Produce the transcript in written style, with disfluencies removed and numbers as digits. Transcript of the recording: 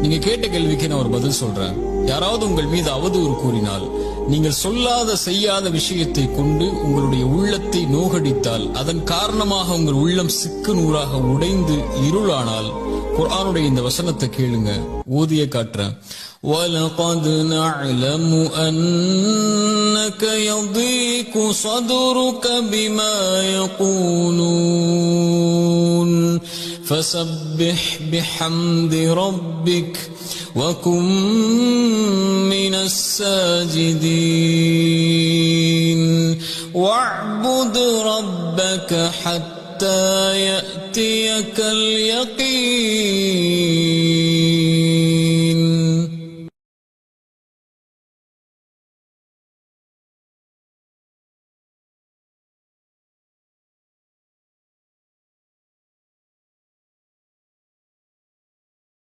நீங்க கேட்ட கேள்விக்கு நான் ஒரு பதில் சொல்றேன். யாராவது உங்கள் மீது அவதூறு கூறினால், நீங்கள் சொல்லாத செய்யாத விஷயத்தை கொண்டு உங்களுடைய உள்ளத்தை நோகடித்தால், அதன் காரணமாக உங்கள் உள்ளம் சிக்கு நூறாக உடைந்து இருளானால், குர்ஆனுடைய இந்த வசனத்தை கேளுங்க, ஓதிய காட்டுறேன். وَلَقَدْ نَعْلَمُ أَنَّكَ يَضِيقُ صَدْرُكَ بِمَا يَقُولُونَ فَسَبِّحْ بِحَمْدِ رَبِّكَ وَكُن مِّنَ السَّاجِدِينَ وَاعْبُدْ رَبَّكَ حَتَّى يَأْتِيَكَ الْيَقِينُ